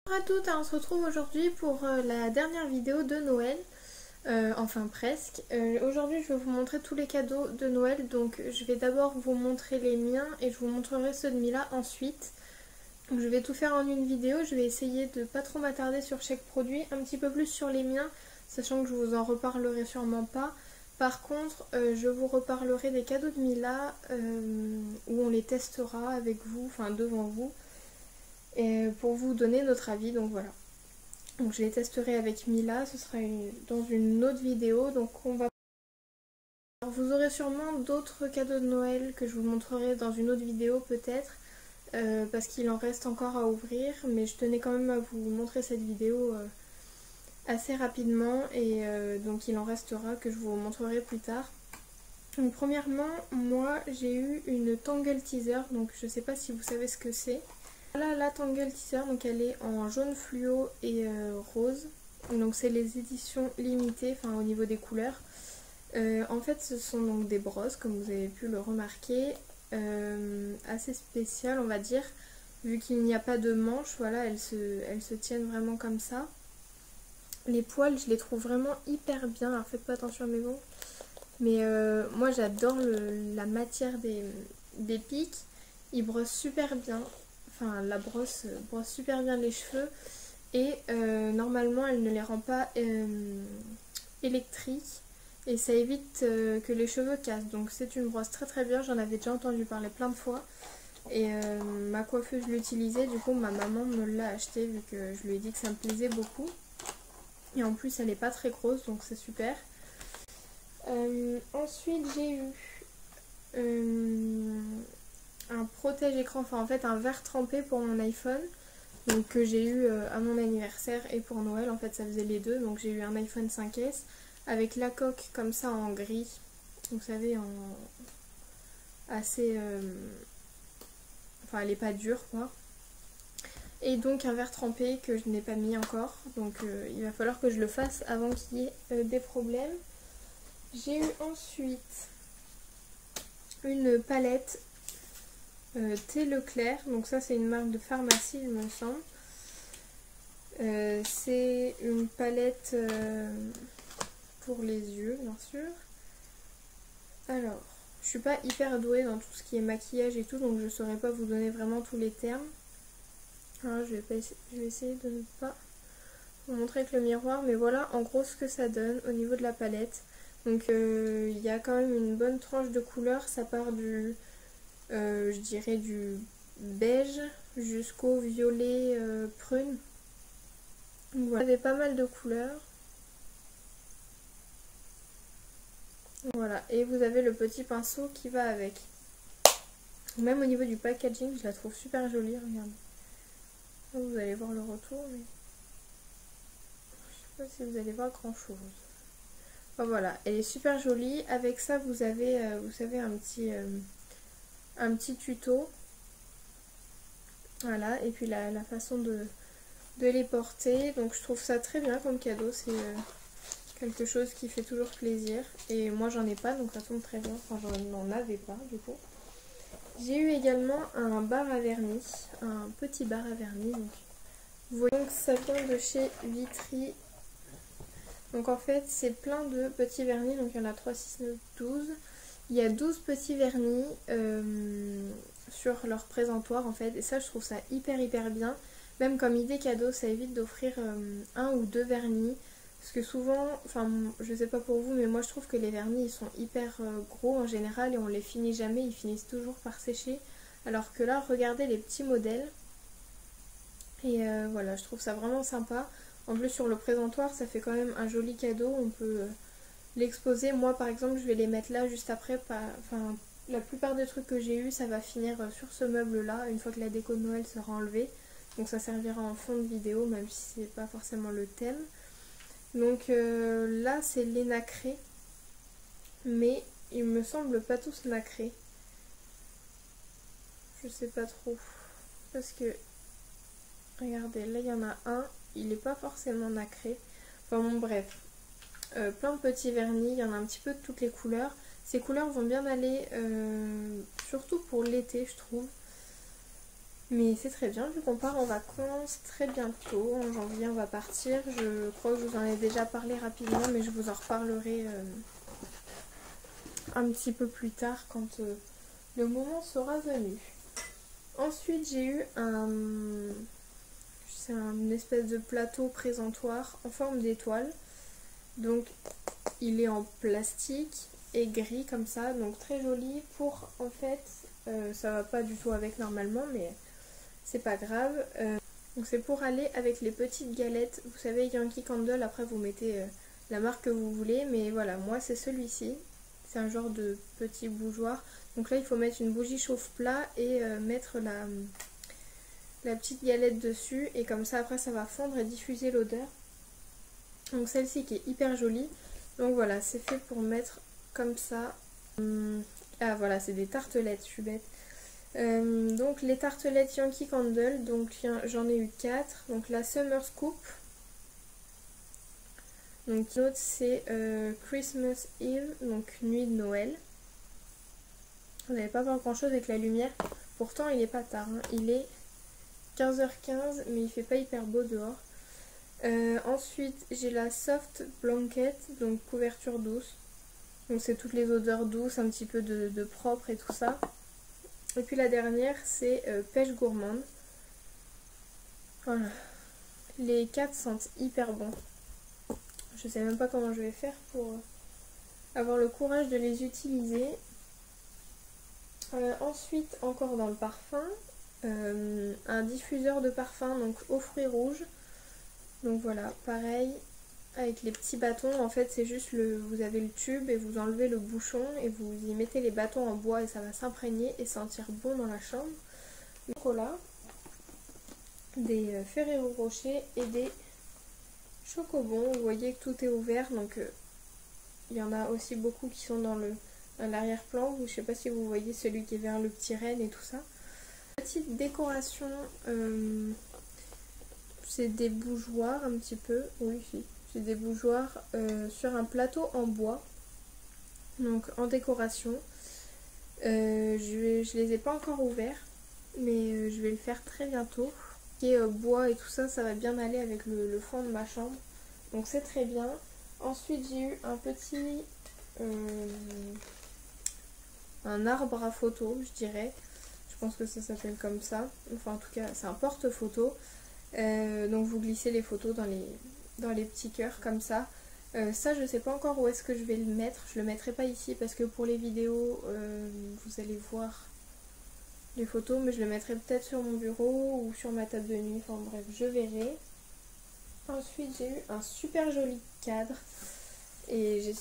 Bonjour à toutes, on se retrouve aujourd'hui pour la dernière vidéo de Noël, enfin presque. Aujourd'hui je vais vous montrer tous les cadeaux de Noël, donc je vais d'abord vous montrer les miens et je vous montrerai ceux de Mila ensuite. Donc, je vais tout faire en une vidéo, je vais essayer de pas trop m'attarder sur chaque produit, un petit peu plus sur les miens, sachant que je vous en reparlerai sûrement pas. Par contre, je vous reparlerai des cadeaux de Mila où on les testera avec vous, enfin devant vous. Et pour vous donner notre avis, donc voilà. Donc je les testerai avec Mila, ce sera dans une autre vidéo, donc on va... Alors, vous aurez sûrement d'autres cadeaux de Noël que je vous montrerai dans une autre vidéo peut-être, parce qu'il en reste encore à ouvrir, mais je tenais quand même à vous montrer cette vidéo assez rapidement, et donc il en restera que je vous montrerai plus tard. Donc premièrement, moi j'ai eu une Tangle Teaser, donc je sais pas si vous savez ce que c'est. Voilà la Tangle Teaser, donc elle est en jaune fluo et rose. Donc c'est les éditions limitées, enfin au niveau des couleurs. En fait ce sont donc des brosses, comme vous avez pu le remarquer, assez spéciales on va dire, vu qu'il n'y a pas de manches, voilà, elles se tiennent vraiment comme ça. Les poils je les trouve vraiment hyper bien, alors faites pas attention à mes ongles. Mais moi j'adore la matière des pics, ils brossent super bien. Enfin, la brosse brosse super bien les cheveux et normalement elle ne les rend pas électriques et ça évite que les cheveux cassent. Donc c'est une brosse très très bien, j'en avais déjà entendu parler plein de fois et ma coiffeuse l'utilisait, du coup ma maman me l'a acheté vu que je lui ai dit que ça me plaisait beaucoup. Et en plus elle n'est pas très grosse donc c'est super. Ensuite j'ai eu un protège-écran, enfin en fait un verre trempé pour mon iPhone, donc que j'ai eu à mon anniversaire et pour Noël, en fait ça faisait les deux. Donc j'ai eu un iPhone 5S avec la coque comme ça en gris, vous savez, en assez... enfin elle est pas dure quoi. Et donc un verre trempé que je n'ai pas mis encore, donc il va falloir que je le fasse avant qu'il y ait des problèmes. J'ai eu ensuite une palette thé Leclerc, donc ça c'est une marque de pharmacie il me semble. C'est une palette pour les yeux bien sûr. Alors je suis pas hyper douée dans tout ce qui est maquillage et tout, donc je saurais pas vous donner vraiment tous les termes. Alors, je vais essayer de ne pas vous montrer avec le miroir, mais voilà en gros ce que ça donne au niveau de la palette. Donc il y a quand même une bonne tranche de couleurs, ça part du je dirais du beige jusqu'au violet prune. Donc voilà, vous avez pas mal de couleurs. Voilà, et vous avez le petit pinceau qui va avec. Même au niveau du packaging, je la trouve super jolie, regardez. Là, vous allez voir le retour, mais je sais pas si vous allez voir grand chose. Enfin, voilà, elle est super jolie. Avec ça, vous avez, vous savez, un petit tuto. Voilà, et puis la façon de les porter. Donc je trouve ça très bien comme cadeau, c'est quelque chose qui fait toujours plaisir. Et moi j'en ai pas, donc ça tombe très bien. Enfin j'en n'en avais pas du coup. J'ai eu également un bar à vernis, un petit bar à vernis. Donc, vous voyez, donc ça vient de chez Vitry. Donc en fait c'est plein de petits vernis, donc il y en a 3, 6, 9, 12. Il y a 12 petits vernis sur leur présentoir en fait, et ça je trouve ça hyper bien. Même comme idée cadeau, ça évite d'offrir un ou deux vernis. Parce que souvent, enfin je sais pas pour vous, mais moi je trouve que les vernis ils sont hyper gros en général et on les finit jamais, ils finissent toujours par sécher. Alors que là, regardez les petits modèles. Et voilà, je trouve ça vraiment sympa. En plus sur le présentoir, ça fait quand même un joli cadeau, on peut l'exposer. Moi par exemple, je vais les mettre là juste après. Enfin, la plupart des trucs que j'ai eu, ça va finir sur ce meuble là, une fois que la déco de Noël sera enlevée. Donc ça servira en fond de vidéo, même si c'est pas forcément le thème. Donc là c'est les nacrés, mais il me semble pas tous nacrés. Je sais pas trop, parce que regardez, là il y en a un, il est pas forcément nacré. Enfin bon bref, plein de petits vernis, il y en a un petit peu de toutes les couleurs. Ces couleurs vont bien aller, surtout pour l'été je trouve. Mais c'est très bien vu qu'on part en vacances très bientôt. En janvier on va partir. Je crois que je vous en ai déjà parlé rapidement, mais je vous en reparlerai un petit peu plus tard quand le moment sera venu. Ensuite j'ai eu c'est un espèce de plateau présentoir en forme d'étoile. Donc il est en plastique et gris comme ça, donc très joli pour en fait, ça va pas du tout avec normalement mais c'est pas grave. Donc c'est pour aller avec les petites galettes, vous savez Yankee Candle, après vous mettez la marque que vous voulez, mais voilà moi c'est celui-ci, c'est un genre de petit bougeoir. Donc là il faut mettre une bougie chauffe-plat et mettre la petite galette dessus et comme ça après ça va fondre et diffuser l'odeur. Donc celle-ci qui est hyper jolie. Donc voilà, c'est fait pour mettre comme ça. Ah voilà, c'est des tartelettes, je suis bête. Donc les tartelettes Yankee Candle, donc j'en ai eu 4. Donc la Summer Scoop. Donc l'autre c'est Christmas Eve, donc nuit de Noël. Vous n'avez pas voir grand chose avec la lumière. Pourtant il est pas tard, hein. Il est 15h15 mais il fait pas hyper beau dehors. Ensuite j'ai la Soft Blanket, donc couverture douce. Donc c'est toutes les odeurs douces, un petit peu de propre et tout ça. Et puis la dernière c'est Pêche Gourmande. Voilà. Les 4 sentent hyper bon. Je sais même pas comment je vais faire pour avoir le courage de les utiliser. Ensuite encore dans le parfum, un diffuseur de parfum donc aux fruits rouges. Donc voilà, pareil, avec les petits bâtons, en fait c'est juste vous avez le tube et vous enlevez le bouchon et vous y mettez les bâtons en bois et ça va s'imprégner et sentir bon dans la chambre. Chocolat, des Ferrero Rocher et des Chocobons. Vous voyez que tout est ouvert, donc il y en a aussi beaucoup qui sont dans l'arrière-plan. Je sais pas si vous voyez celui qui est vers le petit renne et tout ça. Petite décoration, c'est des bougeoirs un petit peu, oui, c'est des bougeoirs sur un plateau en bois, donc en décoration. Je les ai pas encore ouverts, mais je vais le faire très bientôt. Et bois et tout ça, ça va bien aller avec le fond de ma chambre, donc c'est très bien. Ensuite j'ai eu un petit un arbre à photo, je dirais. Je pense que ça s'appelle comme ça. Enfin en tout cas c'est un porte-photo. Donc vous glissez les photos dans les petits cœurs comme ça. Ça je sais pas encore où est-ce que je vais le mettre. Je le mettrai pas ici parce que pour les vidéos vous allez voir les photos, mais je le mettrai peut-être sur mon bureau ou sur ma table de nuit. Enfin bref, je verrai. Ensuite j'ai eu un super joli cadre et je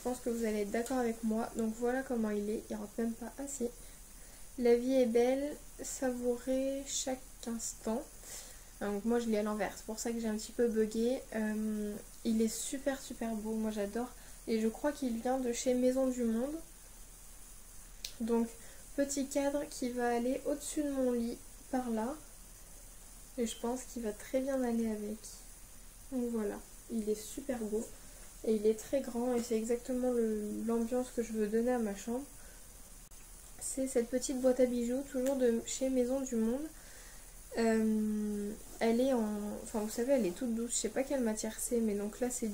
pense que vous allez être d'accord avec moi. Donc voilà comment il est. Il rentre même pas assez. La vie est belle, savourer chaque instant. Donc moi je l'ai à l'envers, c'est pour ça que j'ai un petit peu bugué. Il est super beau, moi j'adore. Et je crois qu'il vient de chez Maison du Monde. Donc petit cadre qui va aller au-dessus de mon lit, par là. Et je pense qu'il va très bien aller avec. Donc voilà, il est super beau. Et il est très grand et c'est exactement l'ambiance que je veux donner à ma chambre. C'est cette petite boîte à bijoux, toujours de chez Maison du Monde. Elle est enfin vous savez elle est toute douce, je sais pas quelle matière c'est, mais donc là c'est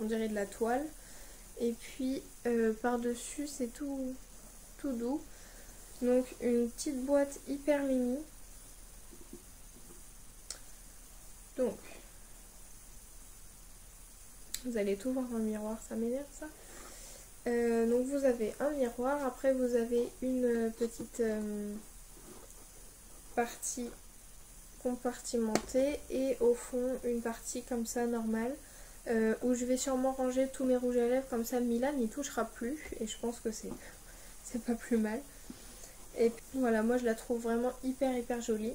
on dirait de la toile. Et puis par dessus c'est tout doux. Donc une petite boîte hyper mini. Donc vous allez tout voir dans le miroir, ça m'énerve ça. Donc vous avez un miroir, après vous avez une petite partie compartimentée et au fond une partie comme ça normale où je vais sûrement ranger tous mes rouges à lèvres, comme ça Milan n'y touchera plus et je pense que c'est pas plus mal. Et puis voilà, moi je la trouve vraiment hyper jolie.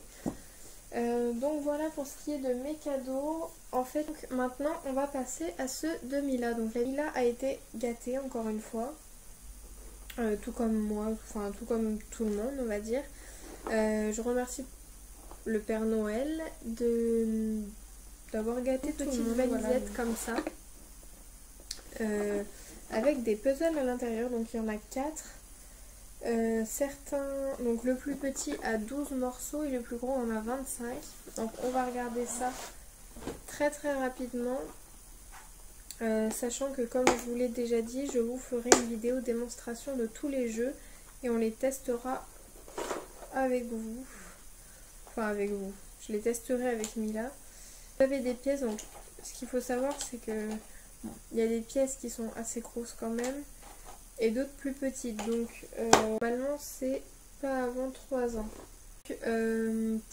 Donc voilà pour ce qui est de mes cadeaux. En fait donc, maintenant on va passer à ceux de Mila. Donc la Mila a été gâtée encore une fois, tout comme moi, enfin tout comme tout le monde on va dire. Je remercie le Père Noël d'avoir gâté toute une valisette comme ça, avec des puzzles à l'intérieur. Donc il y en a 4. Certains, donc le plus petit a 12 morceaux et le plus gros en a 25. Donc on va regarder ça très rapidement. Sachant que comme je vous l'ai déjà dit, je vous ferai une vidéo démonstration de tous les jeux et on les testera avec vous. Enfin avec vous. Je les testerai avec Mila. Vous avez des pièces, donc ce qu'il faut savoir c'est que il y a des pièces qui sont assez grosses quand même et d'autres plus petites. Donc normalement c'est pas avant 3 ans.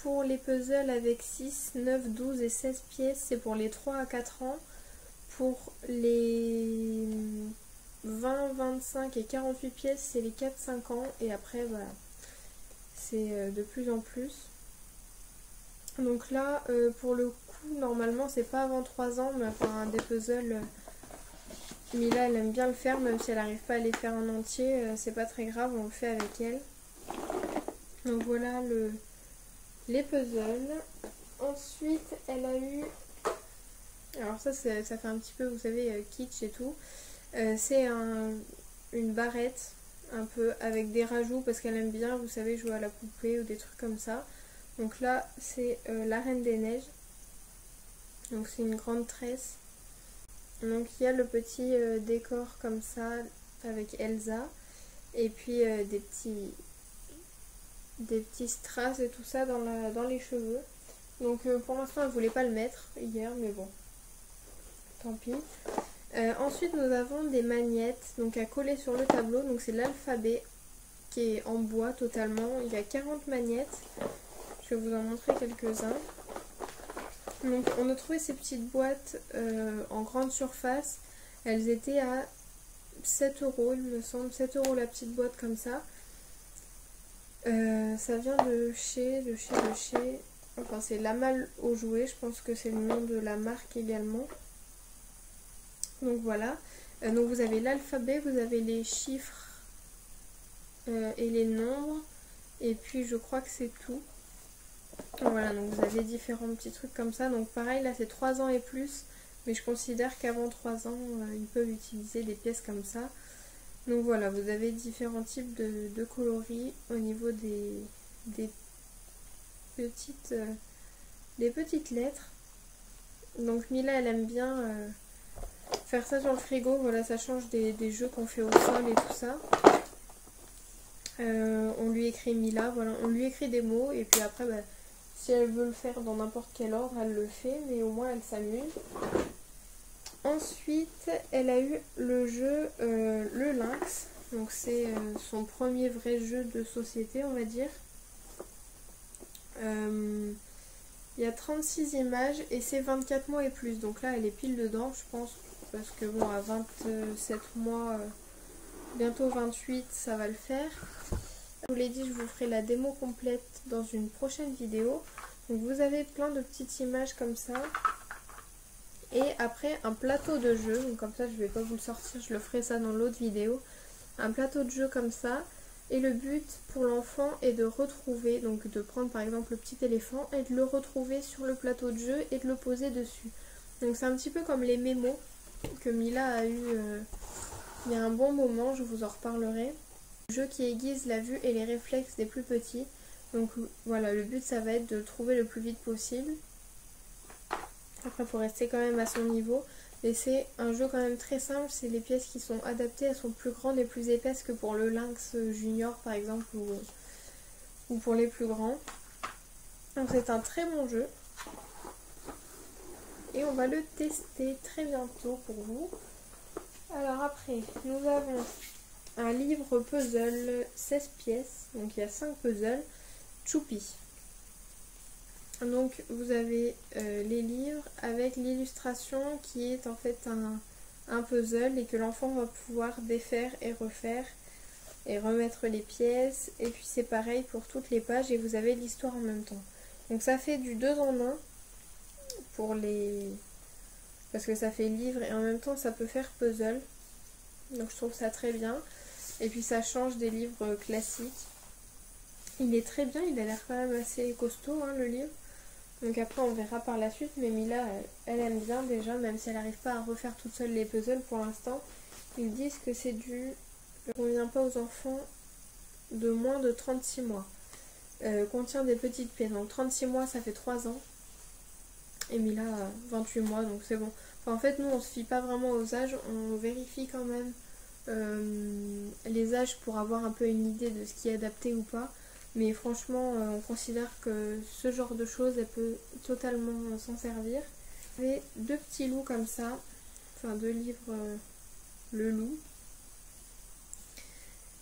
Pour les puzzles avec 6, 9, 12 et 16 pièces, c'est pour les 3 à 4 ans. Pour les 20, 25 et 48 pièces, c'est les 4-5 ans. Et après, voilà, c'est de plus en plus. Donc là, pour le coup, normalement, c'est pas avant 3 ans. Mais enfin, des puzzles, Mila, elle aime bien le faire. Même si elle n'arrive pas à les faire en entier, c'est pas très grave, on le fait avec elle. Donc voilà les puzzles. Ensuite, elle a eu... Alors ça fait un petit peu, vous savez, kitsch et tout. C'est une barrette, un peu, avec des rajouts, parce qu'elle aime bien, vous savez, jouer à la poupée ou des trucs comme ça. Donc là, c'est la Reine des Neiges. Donc c'est une grande tresse. Donc il y a le petit décor comme ça, avec Elsa. Et puis des petits strass et tout ça dans les cheveux. Donc pour l'instant, elle voulait pas le mettre hier, mais bon. Tant pis. Ensuite nous avons des magnettes donc à coller sur le tableau. Donc c'est l'alphabet qui est en bois totalement. Il y a 40 magnettes. Je vais vous en montrer quelques-uns. Donc on a trouvé ces petites boîtes en grande surface. Elles étaient à 7 € il me semble. 7 € la petite boîte comme ça. Ça vient de chez... Enfin c'est La Malle aux jouets. Je pense que c'est le nom de la marque également. Donc voilà, donc vous avez l'alphabet, vous avez les chiffres et les nombres, et puis je crois que c'est tout. Voilà, donc vous avez différents petits trucs comme ça. Donc pareil, là c'est 3 ans et plus, mais je considère qu'avant 3 ans, ils peuvent utiliser des pièces comme ça. Donc voilà, vous avez différents types de coloris au niveau des petites lettres. Donc Mila, elle aime bien... faire ça sur le frigo, voilà, ça change des jeux qu'on fait au sol et tout ça. On lui écrit Mila, voilà, on lui écrit des mots et puis après, bah, si elle veut le faire dans n'importe quel ordre, elle le fait, mais au moins elle s'amuse. Ensuite, elle a eu le jeu le Lynx, donc c'est son premier vrai jeu de société, on va dire. Il y a 36 images et c'est 24 mois et plus, donc là elle est pile dedans, je pense. Parce que bon, à 27 mois, bientôt 28, ça va le faire. Je vous l'ai dit, je vous ferai la démo complète dans une prochaine vidéo. Donc vous avez plein de petites images comme ça. Et après, un plateau de jeu. Donc comme ça, je vais pas vous le sortir, je le ferai ça dans l'autre vidéo. Un plateau de jeu comme ça. Et le but pour l'enfant est de retrouver, donc de prendre par exemple le petit éléphant et de le retrouver sur le plateau de jeu et de le poser dessus. Donc c'est un petit peu comme les mémos que Mila a eu il y a un bon moment, je vous en reparlerai. Un jeu qui aiguise la vue et les réflexes des plus petits. Donc voilà, le but ça va être de le trouver le plus vite possible. Après il faut rester quand même à son niveau. Mais c'est un jeu quand même très simple, c'est les pièces qui sont adaptées, elles sont plus grandes et plus épaisses que pour le Lynx Junior par exemple ou pour les plus grands. Donc c'est un très bon jeu. Et on va le tester très bientôt pour vous. Alors après, nous avons un livre puzzle 16 pièces. Donc il y a 5 puzzles. Choupi. Donc vous avez les livres avec l'illustration qui est en fait un puzzle et que l'enfant va pouvoir défaire et refaire et remettre les pièces. Et puis c'est pareil pour toutes les pages et vous avez l'histoire en même temps. Donc ça fait du 2 en 1 pour les... parce que ça fait livre et en même temps ça peut faire puzzle. Donc je trouve ça très bien. Et puis ça change des livres classiques. Il est très bien, il a l'air quand même assez costaud hein, le livre. Donc après on verra par la suite, mais Mila elle aime bien déjà, même si elle n'arrive pas à refaire toute seule les puzzles pour l'instant. Ils disent que c'est ça convient pas aux enfants de moins de 36 mois. Contient des petites pièces. Donc 36 mois, ça fait 3 ans. Et Mila a 28 mois, donc c'est bon. Enfin, en fait, nous, on se fie pas vraiment aux âges. On vérifie quand même les âges pour avoir un peu une idée de ce qui est adapté ou pas. Mais franchement, on considère que ce genre de choses, elle peut totalement s'en servir. J'ai 2 petits loups comme ça. Enfin, 2 livres Le Loup.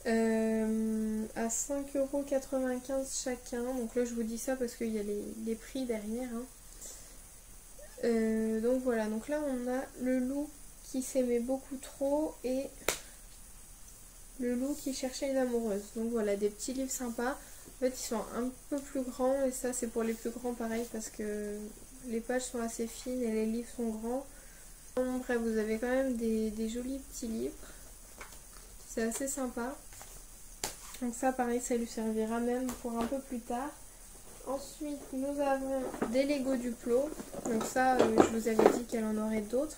À 5,95 € chacun. Donc là, je vous dis ça parce qu'il y a les prix derrière. Hein. Donc voilà. Donc là, on a Le Loup qui s'aimait beaucoup trop et Le Loup qui cherchait une amoureuse. Donc voilà, des petits livres sympas. En fait, ils sont un peu plus grands et ça, c'est pour les plus grands pareil parce que les pages sont assez fines et les livres sont grands. Bon, bref, vous avez quand même des jolis petits livres. C'est assez sympa. Donc ça, pareil, ça lui servira même pour un peu plus tard. Ensuite, nous avons des Lego Duplo. Donc ça, je vous avais dit qu'elle en aurait d'autres.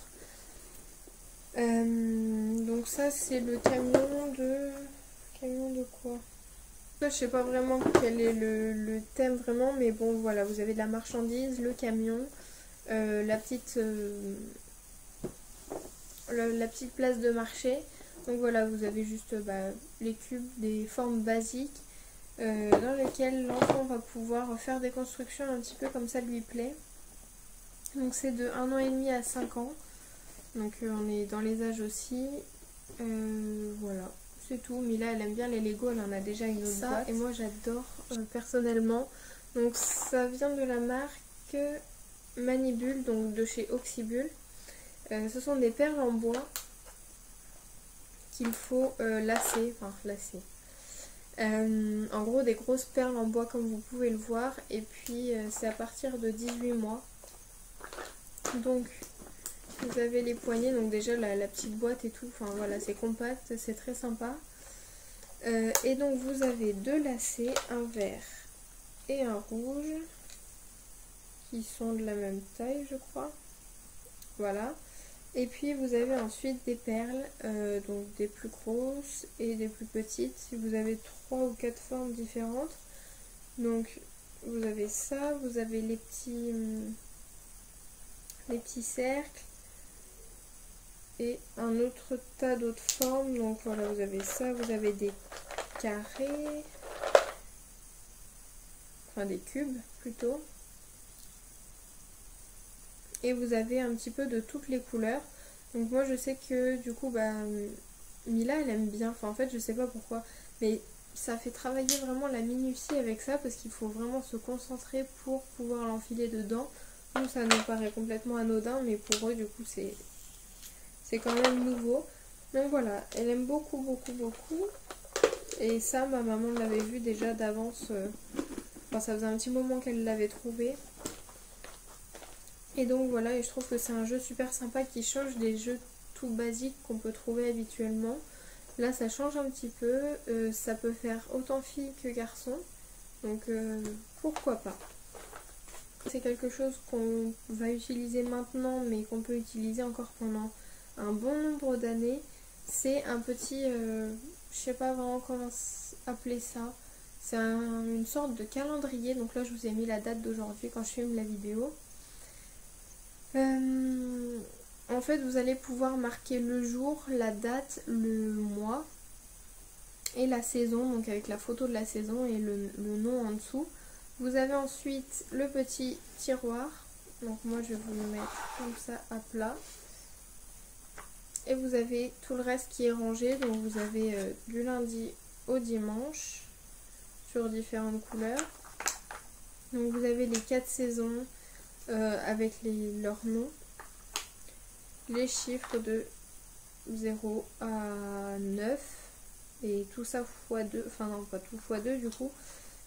Donc ça, c'est le camion de... Camion de quoi? Je sais pas vraiment quel est le thème vraiment, mais bon, voilà, vous avez de la marchandise, le camion, la petite place de marché. Donc voilà, vous avez juste les cubes, des formes basiques dans lesquelles l'enfant va pouvoir faire des constructions un petit peu comme ça lui plaît. Donc c'est de 1 an et demi à 5 ans. Donc on est dans les âges aussi. Voilà, c'est tout. Mila, elle aime bien les Lego, elle en a déjà une autre boîte. Et moi j'adore personnellement. Donc ça vient de la marque Manibule, donc de chez Oxybul. Ce sont des perles en bois qu'il faut lasser, en gros des grosses perles en bois comme vous pouvez le voir. Et puis c'est à partir de 18 mois. Donc vous avez les poignées, donc déjà la petite boîte et tout, enfin voilà, c'est compact, c'est très sympa. Et donc vous avez 2 lacets, un vert et un rouge, qui sont de la même taille je crois. Voilà. Et puis vous avez ensuite des perles, donc des plus grosses et des plus petites. Vous avez 3 ou 4 formes différentes. Donc vous avez ça, vous avez les petits cercles et un autre tas d'autres formes. Donc voilà, vous avez ça, vous avez des carrés, enfin des cubes plutôt. Et vous avez un petit peu de toutes les couleurs. Donc moi je sais que du coup Mila elle aime bien, enfin en fait je sais pas pourquoi, mais ça fait travailler vraiment la minutie avec ça parce qu'il faut vraiment se concentrer pour pouvoir l'enfiler dedans. Nous ça nous paraît complètement anodin, mais pour eux du coup c'est quand même nouveau. Donc voilà, elle aime beaucoup beaucoup beaucoup. Et ça ma maman l'avait vu déjà d'avance, enfin ça faisait un petit moment qu'elle l'avait trouvé. Et donc voilà, et je trouve que c'est un jeu super sympa qui change des jeux tout basiques qu'on peut trouver habituellement. Là ça change un petit peu, ça peut faire autant fille que garçon, donc pourquoi pas. C'est quelque chose qu'on va utiliser maintenant mais qu'on peut utiliser encore pendant un bon nombre d'années. C'est un petit, je sais pas vraiment comment appeler ça, c'est une sorte de calendrier. Donc là je vous ai mis la date d'aujourd'hui quand je filme la vidéo. En fait vous allez pouvoir marquer le jour, la date, le mois et la saison, donc avec la photo de la saison et le nom en dessous. Vous avez ensuite le petit tiroir, donc moi je vais vous le mettre comme ça à plat. Et vous avez tout le reste qui est rangé, donc vous avez du lundi au dimanche sur différentes couleurs. Donc vous avez les 4 saisons avec leurs noms, les chiffres de 0 à 9 et tout ça x2, enfin non pas tout x2 du coup,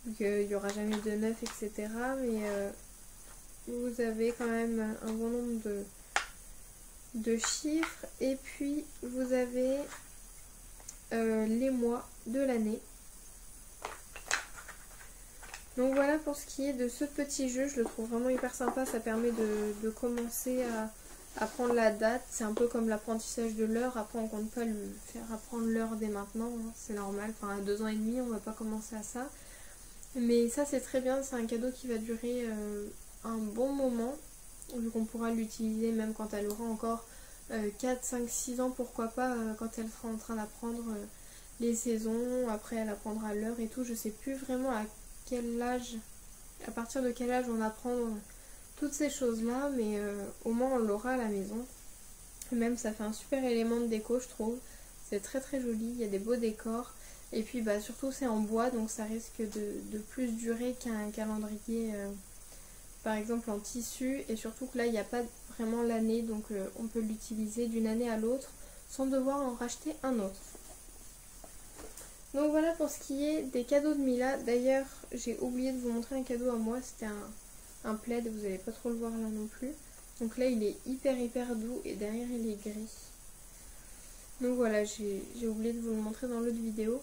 donc il n'y aura jamais de 9 etc. Mais vous avez quand même un bon nombre de chiffres. Et puis vous avez les mois de l'année. Donc voilà pour ce qui est de ce petit jeu, je le trouve vraiment hyper sympa, ça permet de commencer apprendre la date, c'est un peu comme l'apprentissage de l'heure. Après on compte pas lui faire apprendre l'heure dès maintenant, hein, c'est normal, enfin à 2 ans et demi on va pas commencer à ça. Mais ça c'est très bien, c'est un cadeau qui va durer un bon moment, vu qu'on pourra l'utiliser même quand elle aura encore 4, 5, 6 ans, pourquoi pas, quand elle sera en train d'apprendre les saisons, après elle apprendra l'heure et tout. Je sais plus vraiment à quel âge, à partir de quel âge on apprend toutes ces choses-là, mais au moins on l'aura à la maison. Même ça fait un super élément de déco, je trouve. C'est très très joli, il y a des beaux décors. Et puis bah surtout c'est en bois, donc ça risque de plus durer qu'un calendrier par exemple en tissu. Et surtout que là il n'y a pas vraiment l'année, donc on peut l'utiliser d'une année à l'autre sans devoir en racheter un autre. Donc voilà pour ce qui est des cadeaux de Mila. D'ailleurs j'ai oublié de vous montrer un cadeau à moi, c'était un plaid, vous n'allez pas trop le voir là non plus. Donc là il est hyper doux et derrière il est gris. Donc voilà, j'ai oublié de vous le montrer dans l'autre vidéo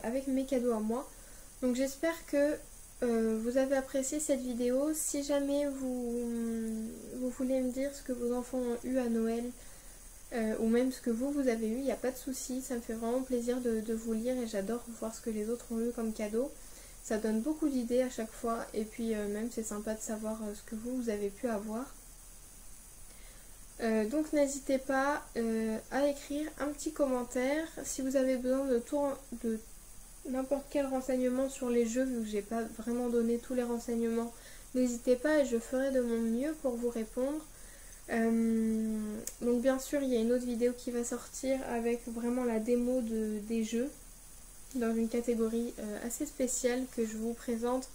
avec mes cadeaux à moi. Donc j'espère que vous avez apprécié cette vidéo. Si jamais vous voulez me dire ce que vos enfants ont eu à Noël ou même ce que vous avez eu, il n'y a pas de souci, ça me fait vraiment plaisir de vous lire et j'adore voir ce que les autres ont eu comme cadeau. Ça donne beaucoup d'idées à chaque fois et puis même c'est sympa de savoir ce que vous avez pu avoir. Donc n'hésitez pas à écrire un petit commentaire si vous avez besoin de n'importe quel renseignement sur les jeux, vu que j'ai pas vraiment donné tous les renseignements. N'hésitez pas et je ferai de mon mieux pour vous répondre. Donc bien sûr il y a une autre vidéo qui va sortir avec vraiment la démo des jeux dans une catégorie assez spéciale que je vous présente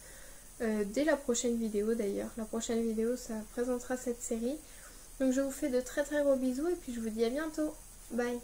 dès la prochaine vidéo d'ailleurs. La prochaine vidéo ça présentera cette série. Donc je vous fais de très gros bisous et puis je vous dis à bientôt. Bye!